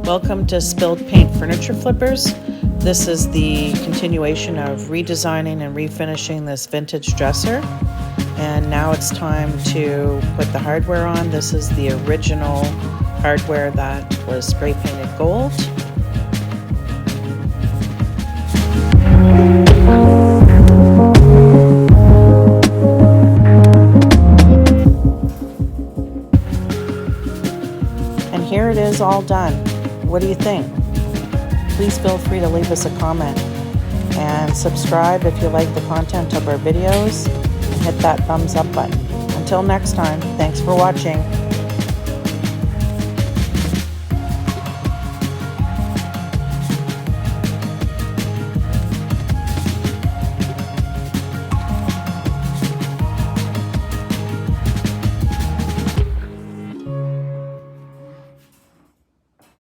Welcome to Spilled Paint Furniture Flippers. This is the continuation of redesigning and refinishing this vintage dresser. And now it's time to put the hardware on. This is the original hardware that was spray painted gold. And here it is all done. What do you think? Please feel free to leave us a comment and subscribe if you like the content of our videos, and hit that thumbs up button. Until next time, thanks for watching.